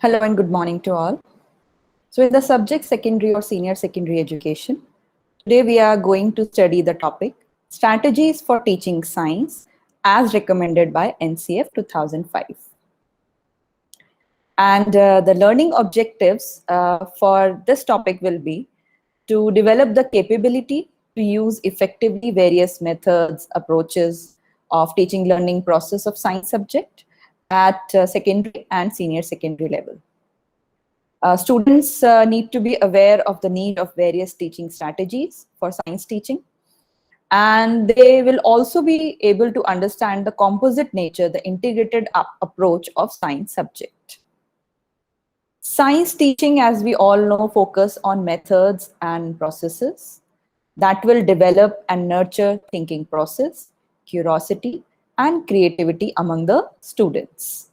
Hello and good morning to all. So in the subject secondary or senior secondary education, today we are going to study the topic strategies for teaching science as recommended by NCF 2005. And the learning objectives for this topic will be to develop the capability to use effectively various methods, approaches of teaching learning process of science subject at secondary and senior secondary level. Students need to be aware of the need of various teaching strategies for science teaching, and they will also be able to understand the composite nature, the integrated approach of science subject. Science teaching, as we all know, focus on methods and processes that will develop and nurture thinking process, curiosity, and creativity among the students.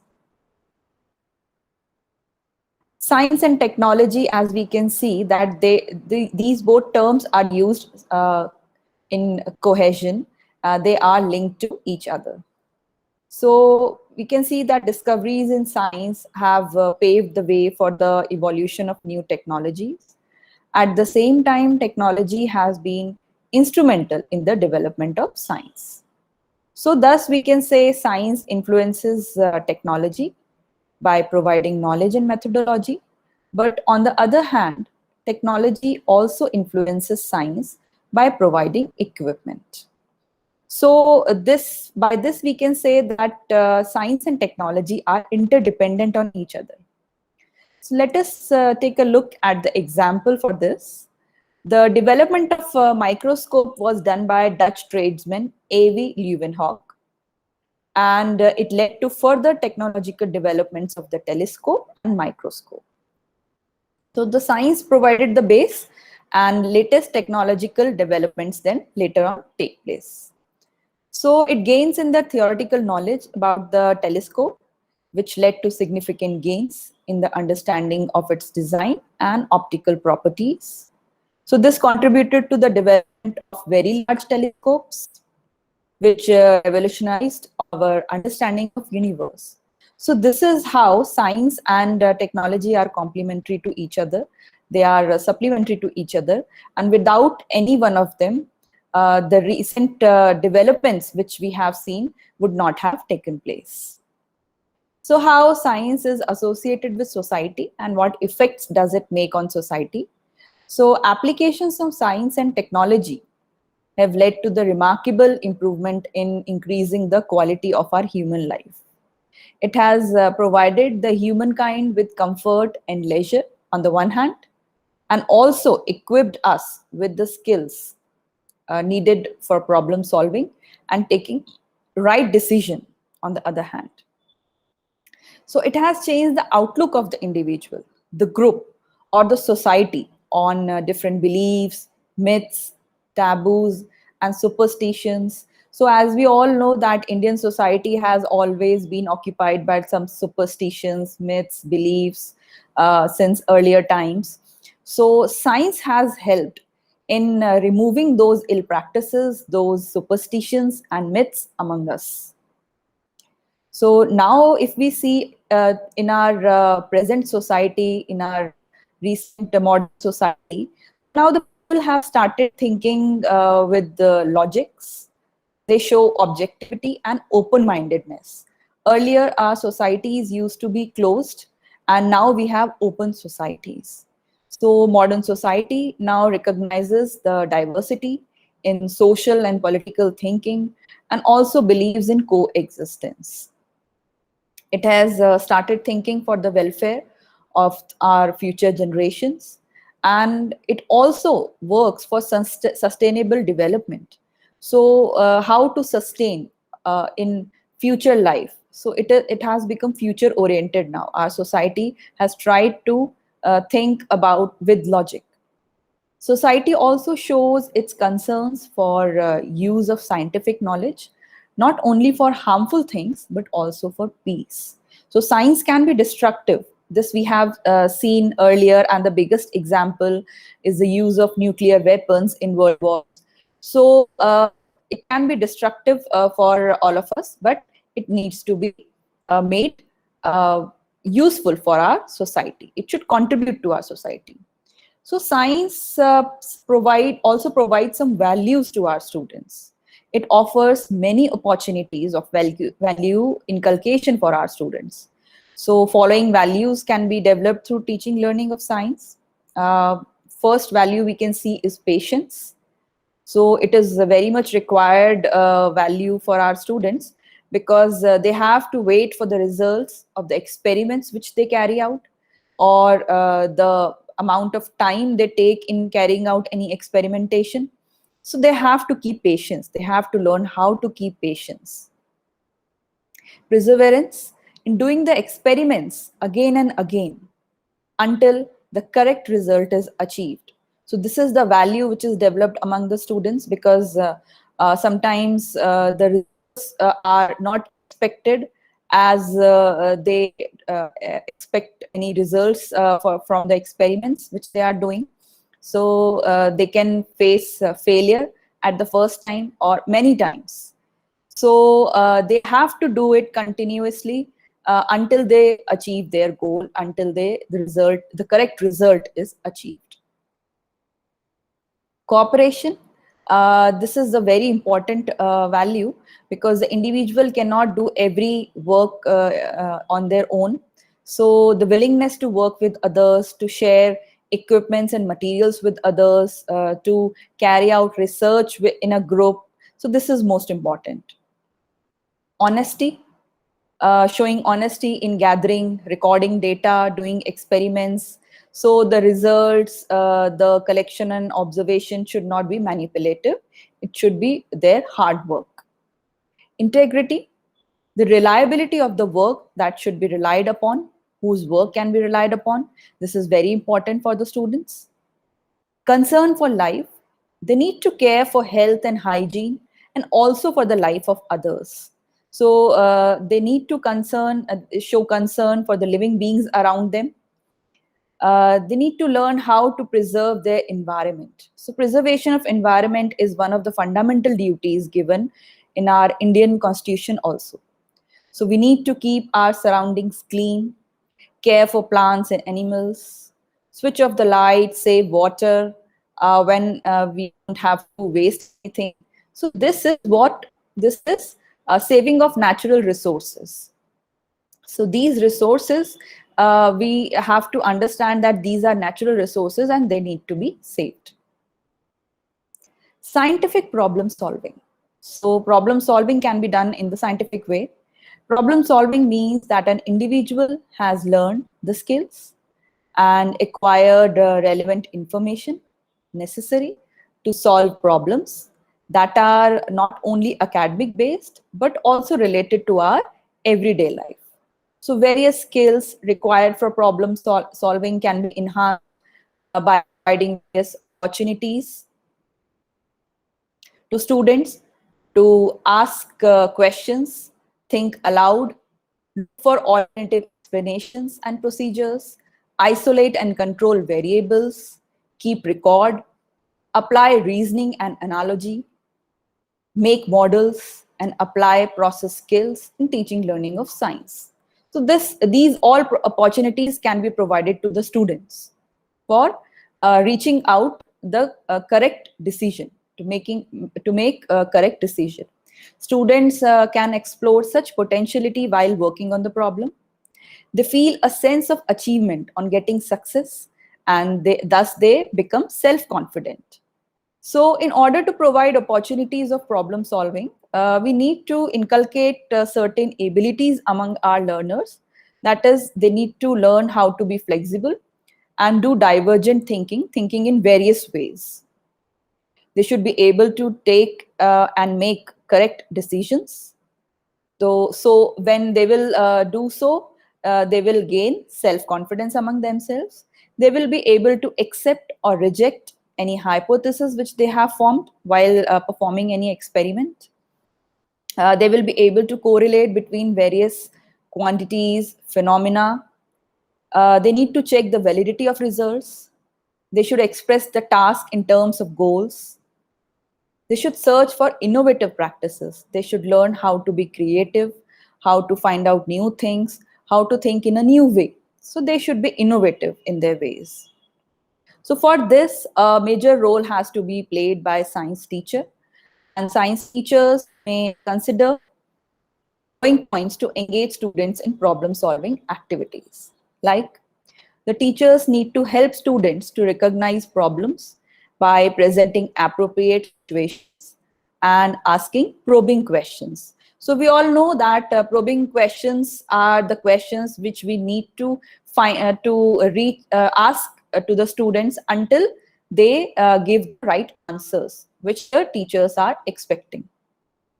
Science and technology, as we can see, that these both terms are used in cohesion. They are linked to each other. So we can see that discoveries in science have paved the way for the evolution of new technologies. At the same time, technology has been instrumental in the development of science. So thus we can say science influences technology by providing knowledge and methodology. But on the other hand, technology also influences science by providing equipment. So by this we can say that science and technology are interdependent on each other. So let us take a look at the example for this. The development of a microscope was done by Dutch tradesman A.V. Leeuwenhoek, and it led to further technological developments of the telescope and microscope. So the science provided the base, and latest technological developments then later on take place. So it gains in the theoretical knowledge about the telescope, which led to significant gains in the understanding of its design and optical properties. So this contributed to the development of very large telescopes, which revolutionized our understanding of universe. So this is how science and technology are complementary to each other. They are supplementary to each other, and without any one of them, the recent developments which we have seen would not have taken place. So how science is associated with society and what effects does it make on society? So applications of science and technology have led to the remarkable improvement in increasing the quality of our human life. It has provided the humankind with comfort and leisure on the one hand, and also equipped us with the skills needed for problem solving and taking right decision on the other hand. So it has changed the outlook of the individual, the group, or the society on different beliefs, myths, taboos, and superstitions. So as we all know that Indian society has always been occupied by some superstitions, myths, beliefs since earlier times. So science has helped in removing those ill practices, those superstitions and myths among us. So now if we see in our present society, in our recent modern society, now the people have started thinking with the logics. They show objectivity and open-mindedness. Earlier, our societies used to be closed, and now we have open societies. So modern society now recognizes the diversity in social and political thinking, and also believes in coexistence. It has started thinking for the welfare of our future generations, and it also works for sustainable development. So how to sustain in future life. So it has become future oriented now. Our society has tried to think about with logic. Society also shows its concerns for use of scientific knowledge, not only for harmful things, but also for peace. So science can be destructive. This we have seen earlier, and the biggest example is the use of nuclear weapons in World War. So it can be destructive for all of us, but it needs to be made useful for our society. It should contribute to our society. So science also provides some values to our students. It offers many opportunities of value inculcation for our students. So following values can be developed through teaching learning of science. First value we can see is patience. So it is a very much required value for our students, because they have to wait for the results of the experiments which they carry out, or the amount of time they take in carrying out any experimentation. So they have to keep patience. They have to learn how to keep patience. Perseverance in doing the experiments again and again until the correct result is achieved. So this is the value which is developed among the students, because sometimes the results are not expected as they expect any results from the experiments which they are doing. So they can face failure at the first time or many times. So they have to do it continuously until they achieve their goal, until the correct result is achieved. Cooperation. This is a very important value, because the individual cannot do every work on their own. So the willingness to work with others, to share equipments and materials with others, to carry out research in a group. So this is most important. Honesty. Showing honesty in gathering, recording data, doing experiments. So the results, the collection and observation should not be manipulative. It should be their hard work. Integrity, the reliability of the work that should be relied upon, whose work can be relied upon. This is very important for the students. Concern for life, they need to care for health and hygiene, and also for the life of others. So they need to show concern for the living beings around them. They need to learn how to preserve their environment. So preservation of environment is one of the fundamental duties given in our Indian Constitution also. So we need to keep our surroundings clean, care for plants and animals, switch off the light, save water when we don't have to waste anything. So this is saving of natural resources. So these resources, we have to understand that these are natural resources and they need to be saved. Scientific problem solving. So problem solving can be done in the scientific way. Problem solving means that an individual has learned the skills and acquired relevant information necessary to solve problems that are not by academic based, but also related to our everyday life. So various skills required for problem solving can be enhanced by providing various opportunities to students to ask questions, think aloud, look for alternative explanations and procedures, isolate and control variables, keep record, apply reasoning and analogy, make models, and apply process skills in teaching learning of science. So these all opportunities can be provided to the students for reaching out the correct decision, to make a correct decision. Students can explore such potentiality while working on the problem. They feel a sense of achievement on getting success, and thus they become self-confident. So in order to provide opportunities of problem solving, we need to inculcate certain abilities among our learners. That is, they need to learn how to be flexible and do divergent thinking in various ways. They should be able to take and make correct decisions. So when they will do so, they will gain self-confidence among themselves. They will be able to accept or reject any hypothesis which they have formed while performing any experiment. They will be able to correlate between various quantities, phenomena. They need to check the validity of results. They should express the task in terms of goals. They should search for innovative practices. They should learn how to be creative, how to find out new things, how to think in a new way. So they should be innovative in their ways. So for this, a major role has to be played by science teacher, and science teachers may consider following points to engage students in problem solving activities. Like, the teachers need to help students to recognize problems by presenting appropriate situations and asking probing questions. So we all know that probing questions are the questions which we need to find ask to the students until they give the right answers, which the teachers are expecting.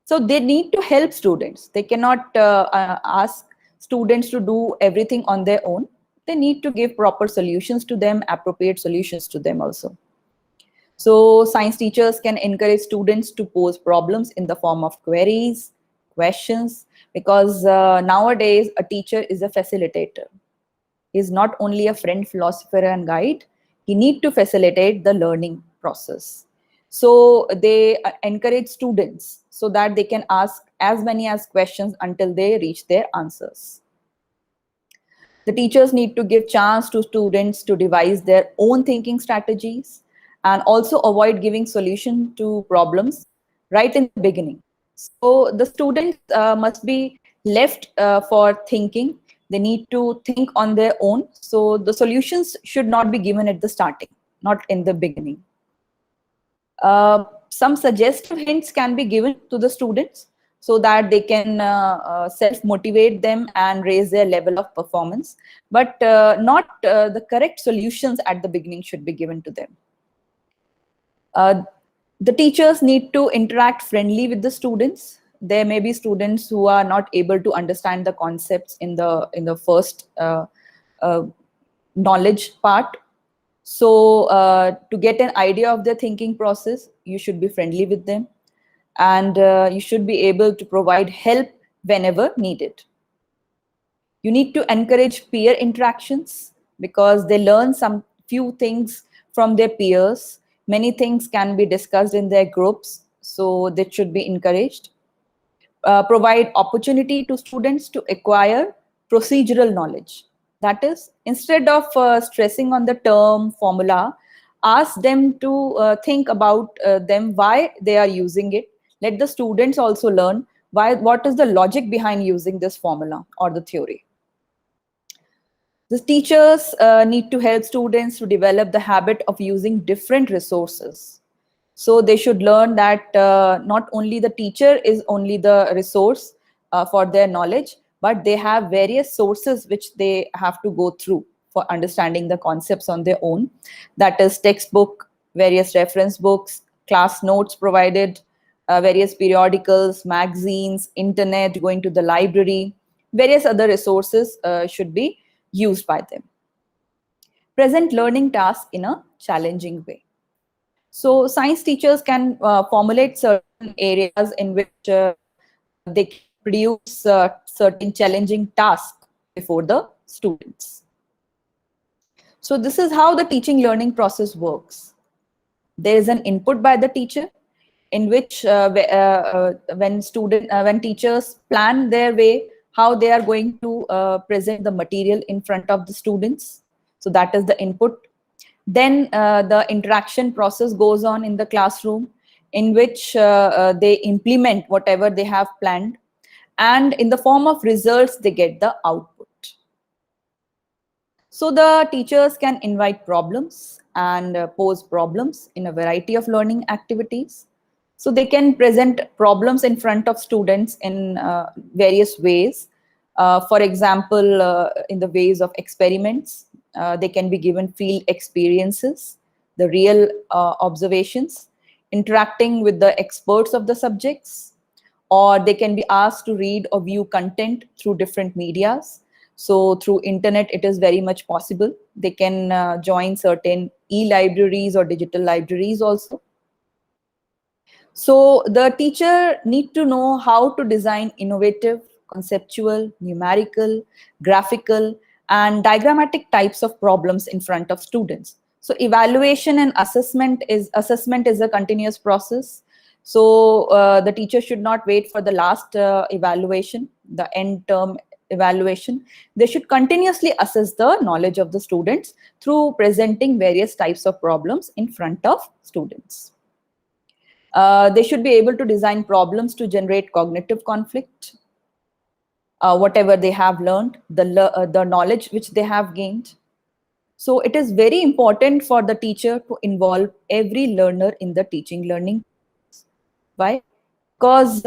So they need to help students. They cannot ask students to do everything on their own. They need to give proper solutions to them, appropriate solutions to them also. So science teachers can encourage students to pose problems in the form of queries, questions, because nowadays a teacher is a facilitator. He is not only a friend, philosopher, and guide. He needs to facilitate the learning process. So they encourage students so that they can ask as many as questions until they reach their answers. The teachers need to give chance to students to devise their own thinking strategies and also avoid giving solution to problems right in the beginning. So the students must be left for thinking. They need to think on their own. So the solutions should not be given at the starting, not in the beginning. Some suggestive hints can be given to the students so that they can self-motivate them and raise their level of performance. But not the correct solutions at the beginning should be given to them. The teachers need to interact friendly with the students. There may be students who are not able to understand the concepts in the first knowledge part. So to get an idea of their thinking process, you should be friendly with them, and you should be able to provide help whenever needed. You need to encourage peer interactions because they learn some few things from their peers. Many things can be discussed in their groups, so that should be encouraged. Provide opportunity to students to acquire procedural knowledge. That is, instead of stressing on the term formula, ask them to think about them, why they are using it. Let the students also learn what is the logic behind using this formula or the theory. The teachers need to help students to develop the habit of using different resources. So they should learn that not only the teacher is only the resource for their knowledge, but they have various sources which they have to go through for understanding the concepts on their own. That is textbook, various reference books, class notes provided, various periodicals, magazines, internet, going to the library, various other resources should be used by them. Present learning tasks in a challenging way. So science teachers can formulate certain areas in which they can produce certain challenging tasks before the students. So this is how the teaching learning process works. There is an input by the teacher in which when teachers plan their way, how they are going to present the material in front of the students. So that is the input. Then the interaction process goes on in the classroom, in which they implement whatever they have planned, and in the form of results they get the output. So the teachers can invite problems and pose problems in a variety of learning activities. So they can present problems in front of students in various ways. For example, in the ways of experiments, they can be given field experiences, the real observations, interacting with the experts of the subjects, or they can be asked to read or view content through different medias. So through internet, it is very much possible. They can join certain e-libraries or digital libraries also. So the teacher need to know how to design innovative, conceptual, numerical, graphical, and diagrammatic types of problems in front of students. So evaluation and assessment is a continuous process. So the teacher should not wait for the last evaluation, the end term evaluation, they should continuously assess the knowledge of the students through presenting various types of problems in front of students. They should be able to design problems to generate cognitive conflict, whatever they have learned, the knowledge which they have gained. So it is very important for the teacher to involve every learner in the teaching learning. Why? Because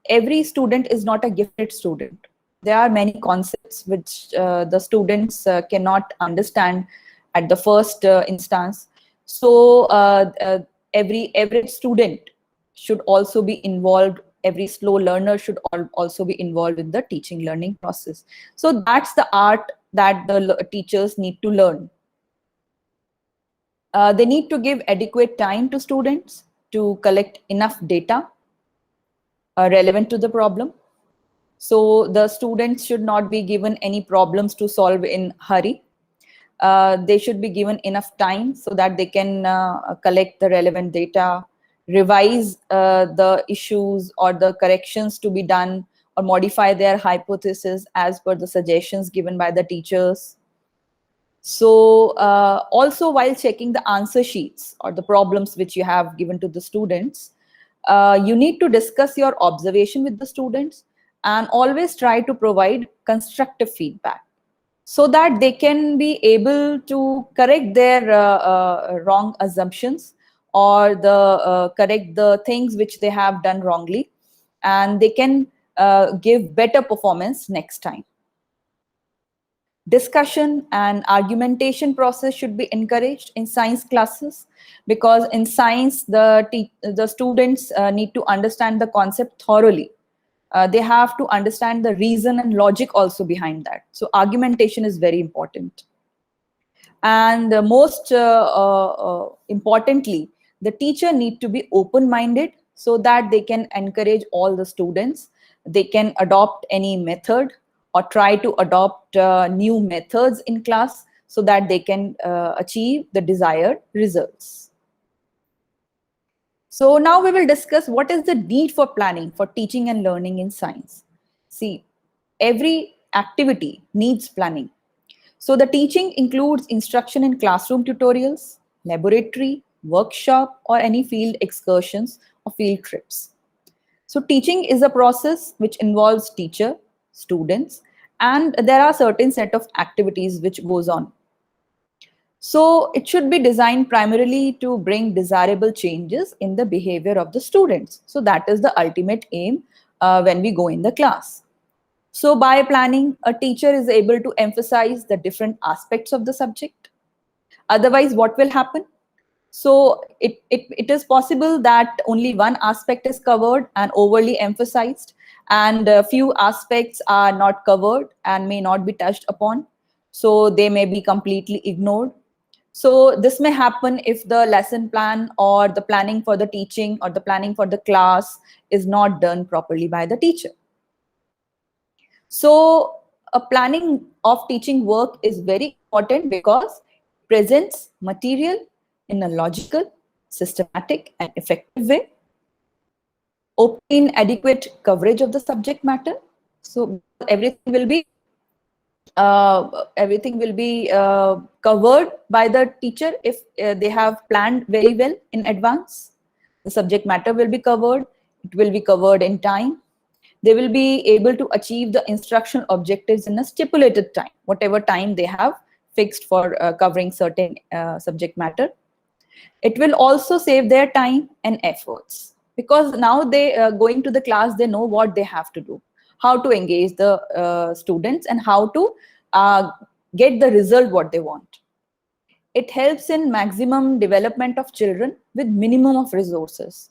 every student is not a gifted student. There are many concepts which the students cannot understand at the first instance. So every student should also be involved. Every slow learner should also be involved in the teaching learning process. So that's the art that the teachers need to learn. They need to give adequate time to students to collect enough data relevant to the problem. So the students should not be given any problems to solve in hurry. They should be given enough time so that they can collect the relevant data, revise the issues or the corrections to be done, or modify their hypothesis as per the suggestions given by the teachers. So also while checking the answer sheets or the problems which you have given to the students, you need to discuss your observation with the students and always try to provide constructive feedback so that they can be able to correct their wrong assumptions or correct the things which they have done wrongly, and they can give better performance next time. Discussion and argumentation process should be encouraged in science classes, because in science the students need to understand the concept thoroughly. They have to understand the reason and logic also behind that. So argumentation is very important. And most importantly, the teacher need to be open-minded so that they can encourage all the students. They can adopt any method or try to adopt new methods in class so that they can achieve the desired results. So now we will discuss what is the need for planning for teaching and learning in science. See, every activity needs planning. So the teaching includes instruction in classroom tutorials, laboratory, workshop, or any field excursions or field trips. So teaching is a process which involves teacher, students, and there are certain set of activities which goes on. So it should be designed primarily to bring desirable changes in the behavior of the students. So that is the ultimate aim when we go in the class. So by planning, a teacher is able to emphasize the different aspects of the subject. Otherwise, what will happen? So it is possible that only one aspect is covered and overly emphasized, and a few aspects are not covered and may not be touched upon. So they may be completely ignored. So this may happen if the lesson plan or the planning for the teaching or the planning for the class is not done properly by the teacher. So a planning of teaching work is very important because it presents material in a logical, systematic, and effective way. Obtain adequate coverage of the subject matter. So everything will be covered by the teacher if they have planned very well in advance. The subject matter will be covered. It will be covered in time. They will be able to achieve the instructional objectives in a stipulated time, whatever time they have fixed for covering certain subject matter. It will also save their time and efforts, because now they going to the class, they know what they have to do, how to engage the students, and how to get the result what they want. It helps in maximum development of children with minimum of resources.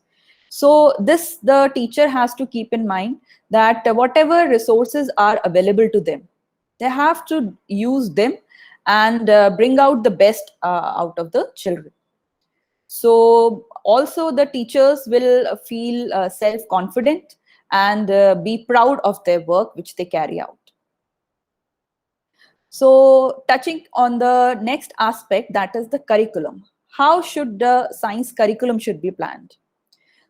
So this, the teacher has to keep in mind that whatever resources are available to them, they have to use them and bring out the best out of the children. So also the teachers will feel self-confident and be proud of their work which they carry out. So touching on the next aspect, that is the curriculum. How should the science curriculum should be planned?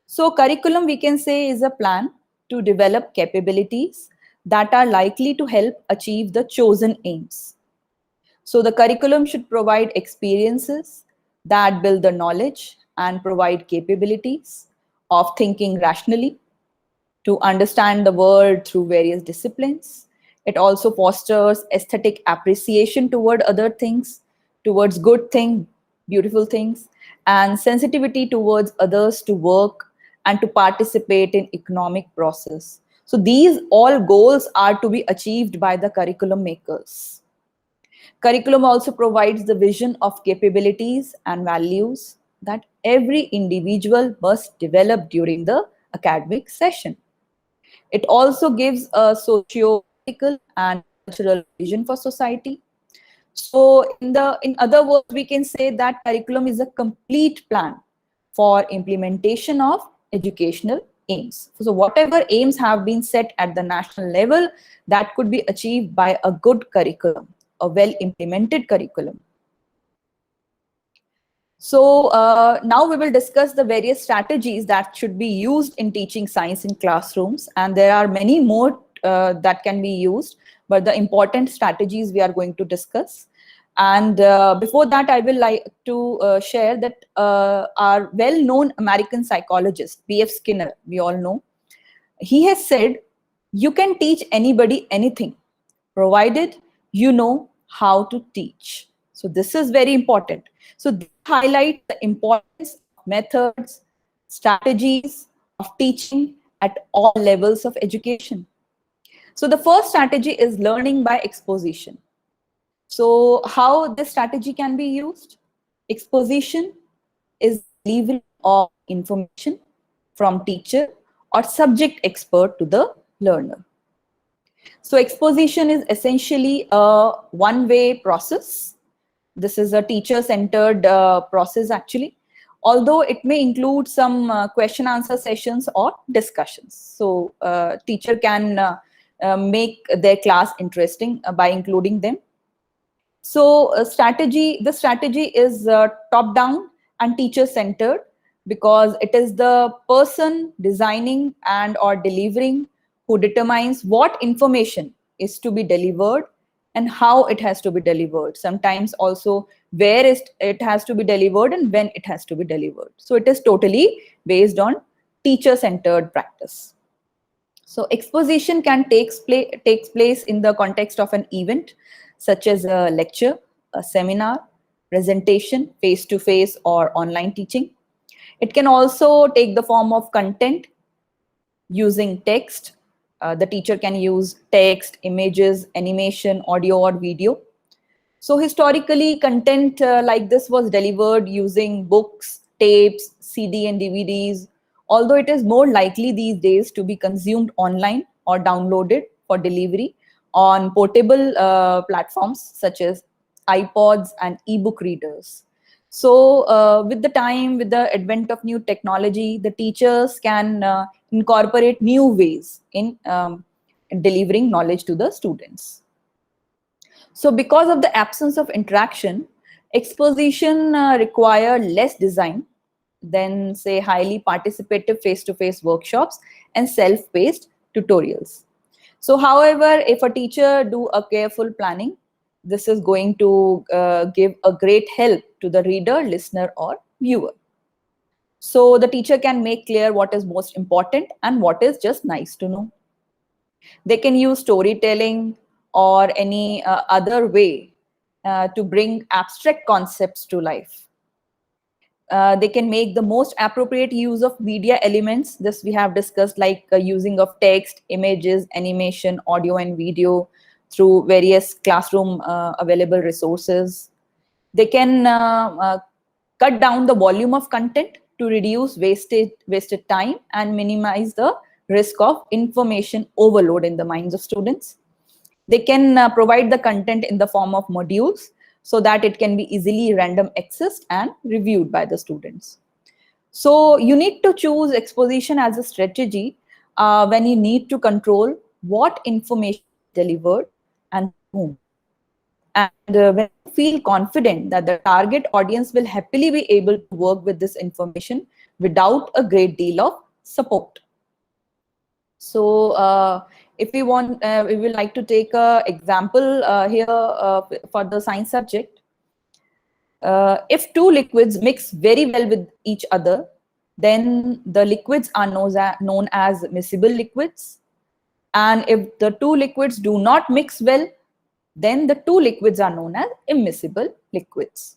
So curriculum, we can say, is a plan to develop capabilities that are likely to help achieve the chosen aims. So the curriculum should provide experiences that build the knowledge and provide capabilities of thinking rationally, to understand the world through various disciplines. It also fosters aesthetic appreciation toward other things, towards good things, beautiful things, and sensitivity towards others to work and to participate in economic process. So these all goals are to be achieved by the curriculum makers. Curriculum also provides the vision of capabilities and values that every individual must develop during the academic session. It also gives a socio-political and cultural vision for society. So in other words, we can say that curriculum is a complete plan for implementation of educational aims. So whatever aims have been set at the national level, that could be achieved by a good curriculum, a well implemented curriculum. So now we will discuss the various strategies that should be used in teaching science in classrooms. And there are many more that can be used, but the important strategies we are going to discuss. And before that, I will like to share that our well-known American psychologist, B.F. Skinner, we all know, he has said, you can teach anybody anything, provided you know how to teach. So this is very important. So this highlights the importance of methods, strategies of teaching at all levels of education. So the first strategy is learning by exposition. So how this strategy can be used? Exposition is delivery of information from teacher or subject expert to the learner. So exposition is essentially a one-way process. This is a teacher-centered process actually, although it may include some question answer sessions or discussions. So teacher can make their class interesting by including them. So the strategy is top-down and teacher-centered, because it is the person designing and or delivering who determines what information is to be delivered and how it has to be delivered. Sometimes also where it has to be delivered and when it has to be delivered. So it is totally based on teacher-centered practice. So exposition can takes place in the context of an event, such as a lecture, a seminar, presentation, face-to-face or online teaching. It can also take the form of content using text. The teacher can use text, images, animation, audio or video. So historically, content like this was delivered using books, tapes, CD and DVDs, although it is more likely these days to be consumed online or downloaded for delivery on portable platforms such as iPods and ebook readers. So with the time, with the advent of new technology, the teachers can incorporate new ways in delivering knowledge to the students. So because of the absence of interaction, exposition require less design than say highly participative face-to-face workshops and self-paced tutorials. So however, if a teacher do a careful planning, this is going to give a great help to the reader, listener or viewer. So the teacher can make clear what is most important and what is just nice to know. They can use storytelling or any other way to bring abstract concepts to life. They can make the most appropriate use of media elements. This we have discussed, like using of text, images, animation, audio and video through various classroom available resources. They can cut down the volume of content to reduce wasted time and minimize the risk of information overload in the minds of students. They can provide the content in the form of modules so that it can be easily random accessed and reviewed by the students. So you need to choose exposition as a strategy when you need to control what information is delivered and whom. And when you feel confident that the target audience will happily be able to work with this information without a great deal of support. So If we want, we would like to take a example here for the science subject. If two liquids mix very well with each other, then the liquids are known as miscible liquids. And if the two liquids do not mix well, then the two liquids are known as immiscible liquids.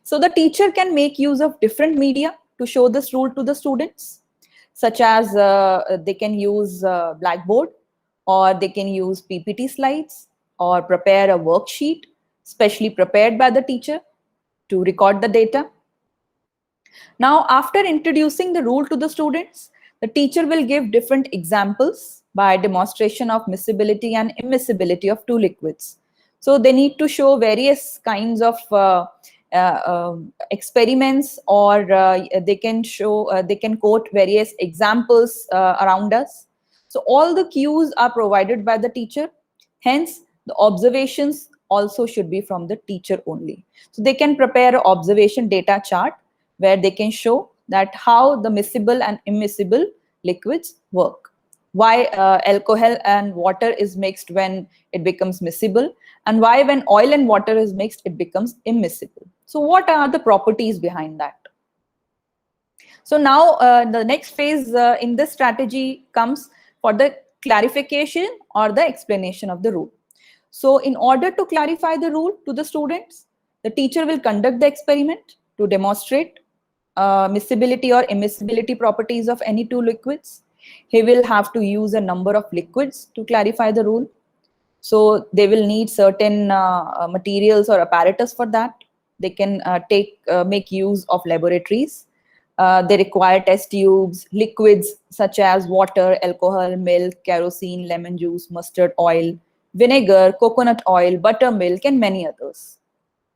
So the teacher can make use of different media to show this rule to the students, such as they can use Blackboard, or they can use PPT slides, or prepare a worksheet specially prepared by the teacher to record the data. Now, after introducing the rule to the students, the teacher will give different examples by demonstration of miscibility and immiscibility of two liquids. So they need to show various kinds of experiments, or they can show, they can quote various examples around us. So all the cues are provided by the teacher. Hence, the observations also should be from the teacher only. So they can prepare an observation data chart where they can show that how the miscible and immiscible liquids work. Why alcohol and water is mixed when it becomes miscible, and why when oil and water is mixed, it becomes immiscible. So what are the properties behind that? So now the next phase in this strategy comes for the clarification or the explanation of the rule. So in order to clarify the rule to the students, the teacher will conduct the experiment to demonstrate miscibility or immiscibility properties of any two liquids. He will have to use a number of liquids to clarify the rule. So they will need certain materials or apparatus for that. They can make use of laboratories. They require test tubes, liquids such as water, alcohol, milk, kerosene, lemon juice, mustard oil, vinegar, coconut oil, buttermilk, and many others.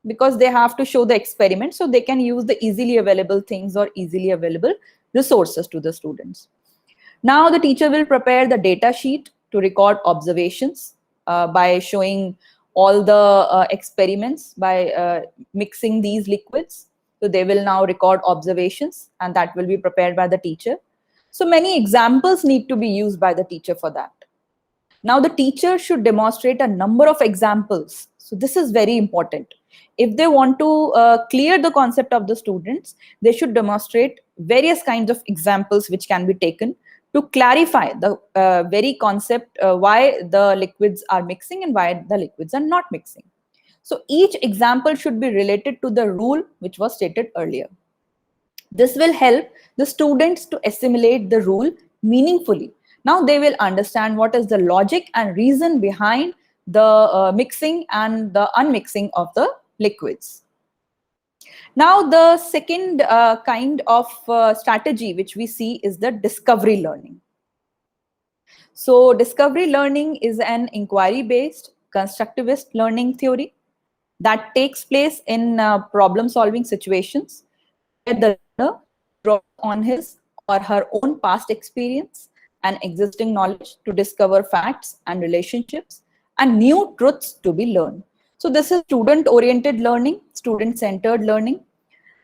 Because they have to show the experiment, so they can use the easily available things or easily available resources to the students. Now the teacher will prepare the data sheet to record observations by showing all the experiments by mixing these liquids. So they will now record observations, and that will be prepared by the teacher. So many examples need to be used by the teacher for that. Now the teacher should demonstrate a number of examples. So this is very important. If they want to clear the concept of the students, they should demonstrate various kinds of examples which can be taken to clarify the very concept why the liquids are mixing and why the liquids are not mixing. So each example should be related to the rule which was stated earlier. This will help the students to assimilate the rule meaningfully. Now they will understand what is the logic and reason behind the mixing and the unmixing of the liquids. Now the second kind of strategy which we see is the discovery learning. So discovery learning is an inquiry-based constructivist learning theory that takes place in problem-solving situations where the learner draws on his or her own past experience and existing knowledge to discover facts and relationships and new truths to be learned. So this is student-oriented learning, student-centered learning.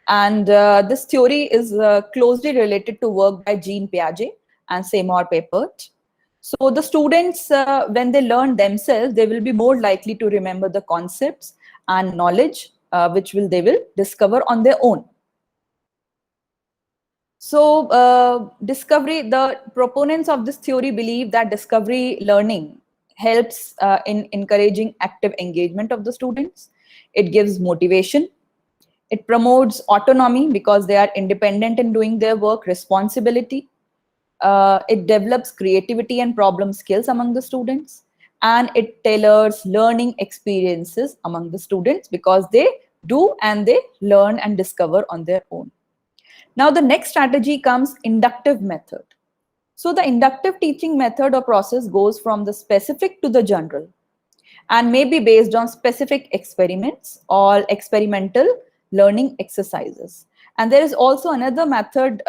And this theory is closely related to work by Jean Piaget and Seymour Papert. So the students, when they learn themselves, they will be more likely to remember the concepts and knowledge which they will discover on their own. So the proponents of this theory believe that discovery learning helps in encouraging active engagement of the students. It gives motivation. It promotes autonomy because they are independent in doing their work, responsibility. It develops creativity and problem skills among the students. And it tailors learning experiences among the students because they do and they learn and discover on their own. Now the next strategy comes inductive method. So the inductive teaching method or process goes from the specific to the general and may be based on specific experiments or experimental learning exercises. And there is also another method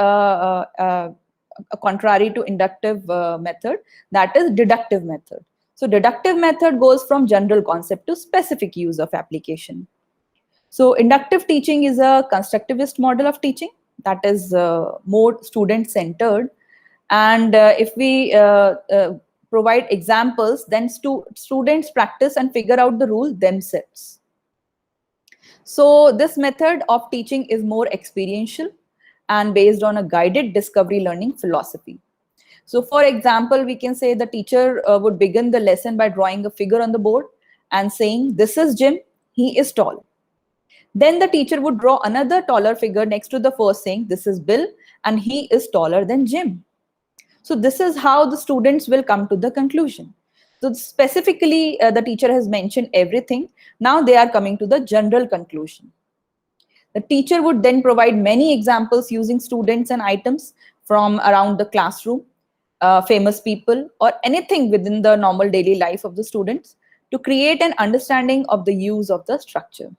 contrary to inductive method, that is deductive method. So deductive method goes from general concept to specific use of application. So inductive teaching is a constructivist model of teaching that is more student-centered. And if we provide examples, then students practice and figure out the rule themselves. So this method of teaching is more experiential and based on a guided discovery learning philosophy. So for example, we can say the teacher would begin the lesson by drawing a figure on the board and saying, this is Jim, he is tall. Then the teacher would draw another taller figure next to the first saying, this is Bill and he is taller than Jim. So this is how the students will come to the conclusion. So specifically, the teacher has mentioned everything. Now they are coming to the general conclusion. The teacher would then provide many examples using students and items from around the classroom, famous people, or anything within the normal daily life of the students to create an understanding of the use of the structure.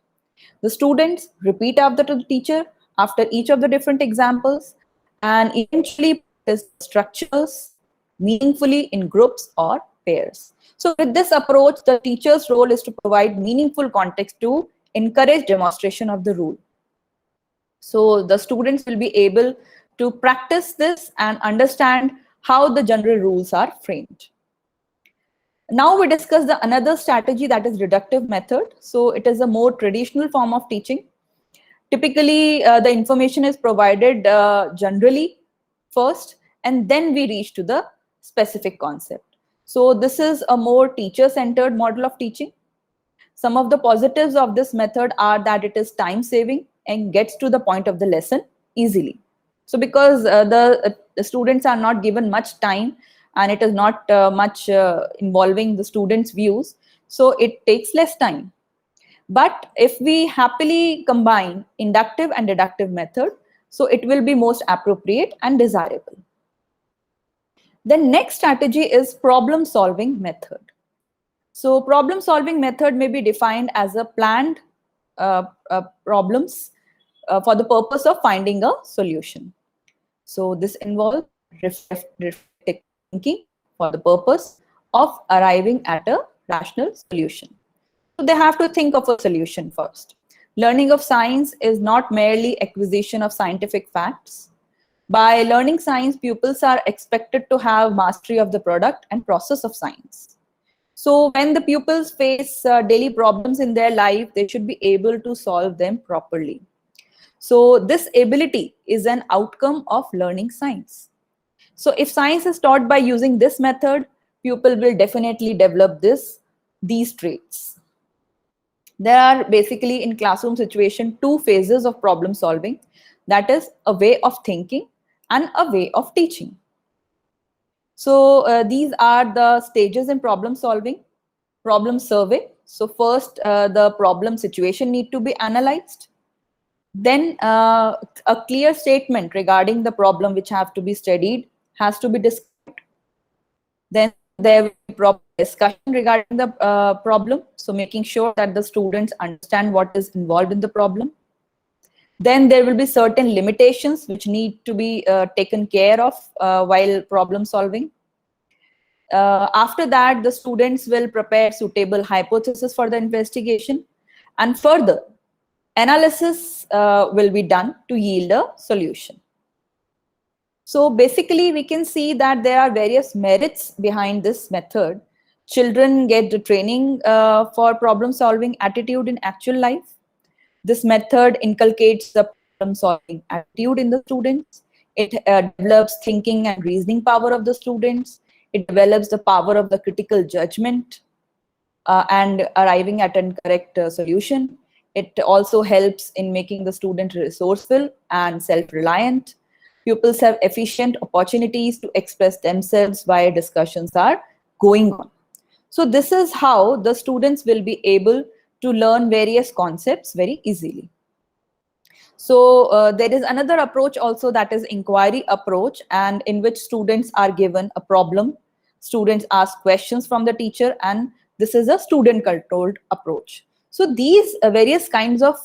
The students repeat after the teacher after each of the different examples and eventually practice structures meaningfully in groups or pairs. So with this approach, the teacher's role is to provide meaningful context to encourage demonstration of the rule. So the students will be able to practice this and understand how the general rules are framed. Now we discuss the another strategy, that is reductive method. So it is a more traditional form of teaching. Typically, the information is provided generally first, and then we reach to the specific concept. So this is a more teacher-centered model of teaching. Some of the positives of this method are that it is time-saving and gets to the point of the lesson easily. So because the students are not given much time and it is not much involving the students' views, so it takes less time. But if we happily combine inductive and deductive method, so it will be most appropriate and desirable. The next strategy is problem-solving method. So problem-solving method may be defined as a planned problems for the purpose of finding a solution. So this involves reflective thinking for the purpose of arriving at a rational solution. So they have to think of a solution first. Learning of science is not merely acquisition of scientific facts. By learning science, pupils are expected to have mastery of the product and process of science. So when the pupils face daily problems in their life, they should be able to solve them properly. So this ability is an outcome of learning science. So if science is taught by using this method, pupil will definitely develop these traits. There are basically in classroom situation 2 phases of problem solving, that is a way of thinking and a way of teaching. So these are the stages in problem solving. Problem survey. So first the problem situation need to be analyzed. Then a clear statement regarding the problem which have to be studied has to be described. Then there will be proper discussion regarding the problem. So making sure that the students understand what is involved in the problem. Then there will be certain limitations which need to be taken care of while problem solving. After that, the students will prepare suitable hypothesis for the investigation, and further analysis will be done to yield a solution. So basically, we can see that there are various merits behind this method. Children get the training for problem-solving attitude in actual life. This method inculcates the problem-solving attitude in the students. It develops thinking and reasoning power of the students. It develops the power of the critical judgment and arriving at a correct solution. It also helps in making the student resourceful and self-reliant. Pupils have efficient opportunities to express themselves while discussions are going on. So this is how the students will be able to learn various concepts very easily. So there is another approach also, that is inquiry approach, and in which students are given a problem. Students ask questions from the teacher, and this is a student controlled approach. So these various kinds of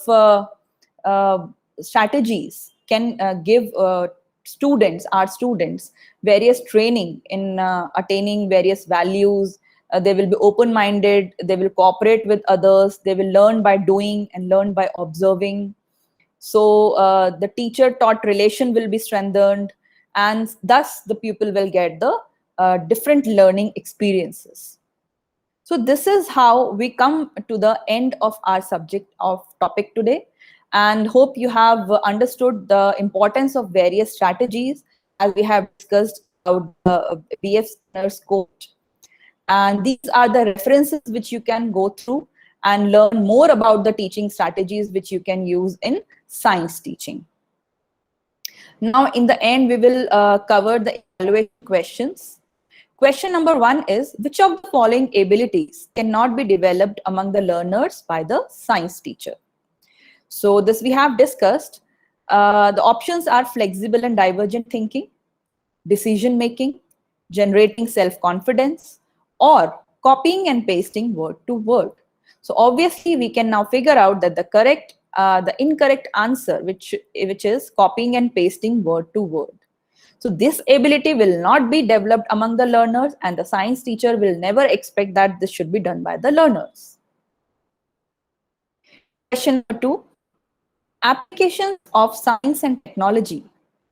strategies can give our students various training in attaining various values. They will be open-minded, they will cooperate with others, they will learn by doing and learn by observing. So the teacher-taught relation will be strengthened, and thus the pupil will get the different learning experiences. So this is how we come to the end of our subject of topic today, and hope you have understood the importance of various strategies as we have discussed about the BF Skinner's quote. And these are the references which you can go through and learn more about the teaching strategies which you can use in science teaching. Now, in the end, we will cover the evaluation questions. Question number 1 is, which of the following abilities cannot be developed among the learners by the science teacher? So this we have discussed. The options are flexible and divergent thinking, decision making, generating self-confidence, or copying and pasting word to word. So obviously we can now figure out that the incorrect answer, which is copying and pasting word to word. So this ability will not be developed among the learners, and the science teacher will never expect that this should be done by the learners. Question number 2. Applications of science and technology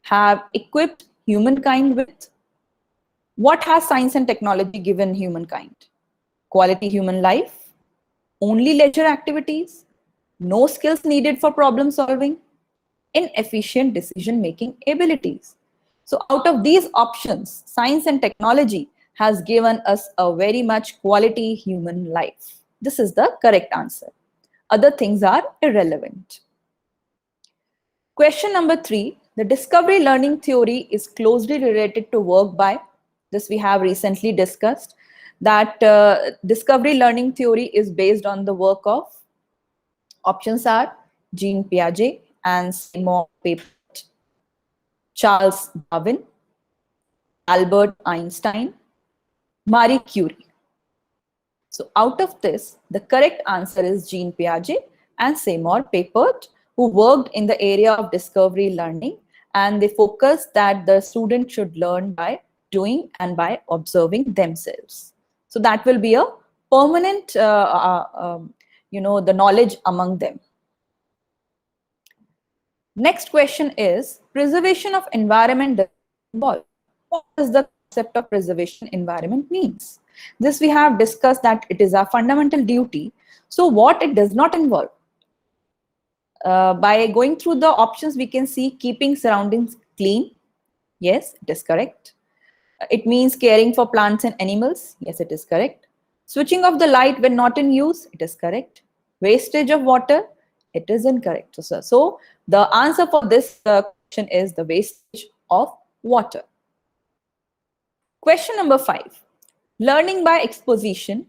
have equipped humankind with. What has science and technology given humankind? Quality human life, only leisure activities, no skills needed for problem solving, inefficient decision-making abilities. So out of these options, science and technology has given us a very much quality human life. This is the correct answer. Other things are irrelevant. Question number 3, the discovery learning theory is closely related to work by. This we have recently discussed, that discovery learning theory is based on the work of. Options are Jean Piaget and Simon Papert, Charles Darwin, Albert Einstein, Marie Curie. So out of this, the correct answer is Jean Piaget and Seymour Papert, who worked in the area of discovery learning, and they focused that the student should learn by doing and by observing themselves. So that will be a permanent, the knowledge among them. Next question is, preservation of environment does involve. What does the concept of preservation environment means? This we have discussed that it is a fundamental duty. So what it does not involve? By going through the options, we can see keeping surroundings clean. Yes, it is correct. It means caring for plants and animals. Yes, it is correct. Switching off the light when not in use. It is correct. Wastage of water. It is incorrect. So the answer for this question is the wastage of water. Question number 5. Learning by exposition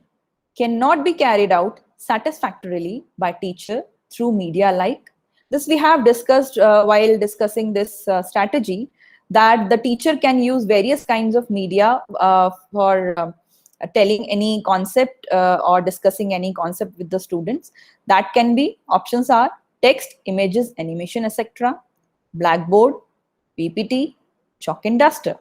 cannot be carried out satisfactorily by teacher through media like. This we have discussed while discussing this strategy, that the teacher can use various kinds of media for telling any concept or discussing any concept with the students. That can be, options are text, images, animation, etc., blackboard, PPT, chalk and duster.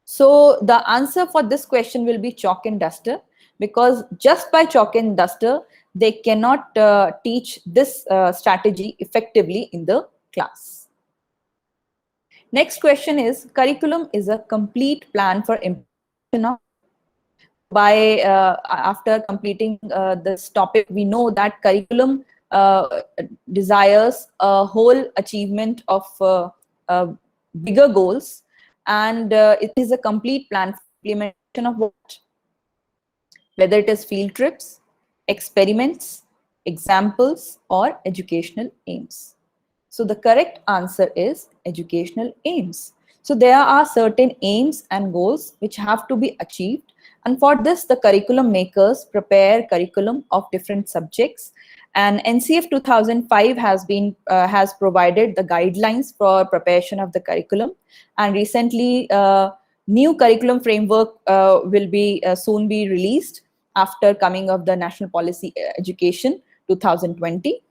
So the answer for this question will be chalk and duster, because just by chalk and duster, they cannot teach this strategy effectively in the class. Next question is, curriculum is a complete plan for implementation of. By after completing this topic, we know that curriculum desires a whole achievement of bigger goals, and it is a complete plan for implementation of what? Whether it is field trips, experiments, examples, or educational aims. So the correct answer is educational aims. So there are certain aims and goals which have to be achieved, and for this the curriculum makers prepare curriculum of different subjects, and NCF 2005 has provided the guidelines for preparation of the curriculum, and recently new curriculum framework will be soon be released after coming of the National Policy Education 2020.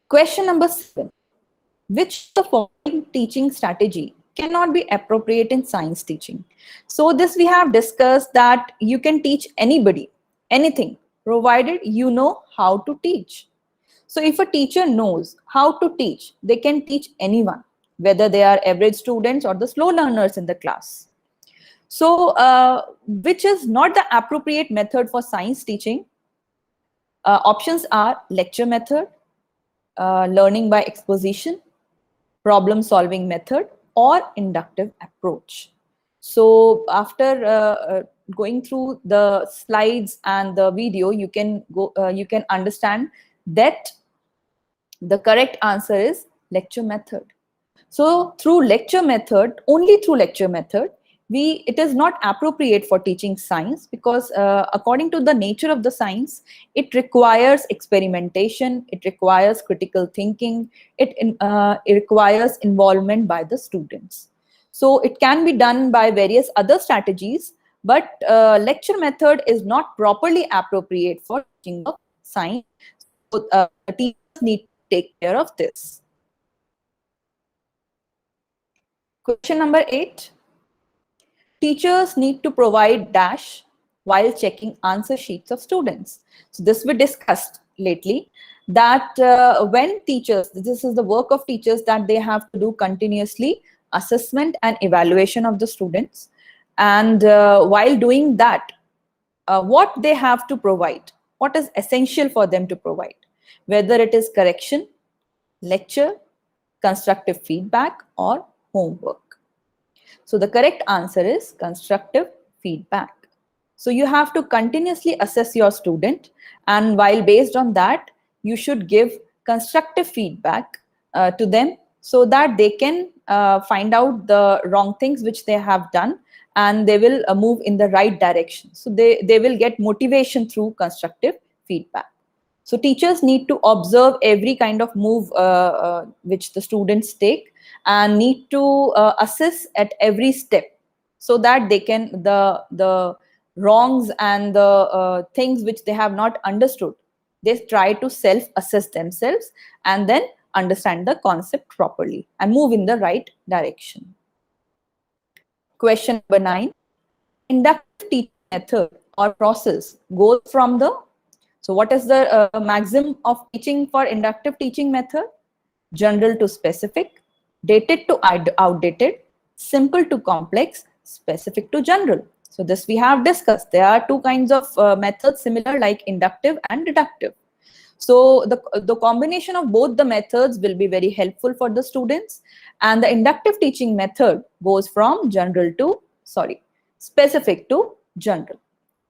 Question number 7. Which of the following teaching strategy cannot be appropriate in science teaching? So this we have discussed that you can teach anybody, anything, provided you know how to teach. So if a teacher knows how to teach, they can teach anyone. whether they are average students or the slow learners in the class. So, which is not the appropriate method for science teaching? Options are lecture method, learning by exposition, problem solving method, or inductive approach. So after going through the slides and the video, you can understand that the correct answer is lecture method. So through lecture method, only through lecture method, it is not appropriate for teaching science, because according to the nature of the science, it requires experimentation, it requires critical thinking, it requires involvement by the students. So it can be done by various other strategies, but lecture method is not properly appropriate for teaching of science. So teachers need to take care of this. Question number 8. Teachers need to provide dash while checking answer sheets of students. So this we discussed lately, that when teachers, this is the work of teachers, that they have to do continuously assessment and evaluation of the students. And while doing that, what they have to provide, what is essential for them to provide, whether it is correction, lecture, constructive feedback, or homework. So the correct answer is constructive feedback. So you have to continuously assess your student, and while based on that, you should give constructive feedback to them, so that they can find out the wrong things which they have done, and they will move in the right direction. So they will get motivation through constructive feedback. So teachers need to observe every kind of move which the students take, and need to assess at every step, so that they can the wrongs and the things which they have not understood, they try to self-assess themselves and then understand the concept properly and move in the right direction. Question number 9. Inductive teaching method or process goes from the, so what is the maxim of teaching for inductive teaching method? General to specific, dated to outdated, simple to complex, specific to general. So this we have discussed. There are two kinds of methods similar, like inductive and deductive. So the combination of both the methods will be very helpful for the students. And the inductive teaching method goes from specific to general.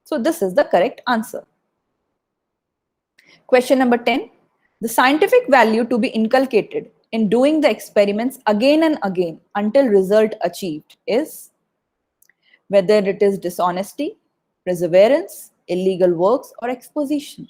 So this is the correct answer. Question number 10. The scientific value to be inculcated in doing the experiments again and again until result achieved is, whether it is dishonesty, perseverance, illegal works, or exposition.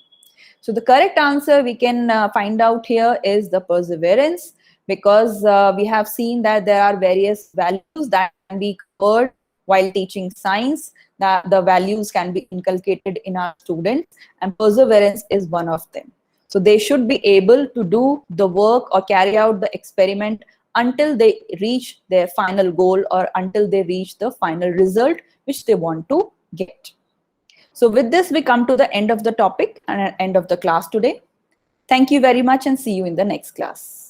So the correct answer we can find out here is the perseverance, because we have seen that there are various values that can be covered while teaching science, that the values can be inculcated in our students, and perseverance is one of them. So they should be able to do the work or carry out the experiment until they reach their final goal, or until they reach the final result which they want to get. So with this, we come to the end of the topic and end of the class today. Thank you very much, and see you in the next class.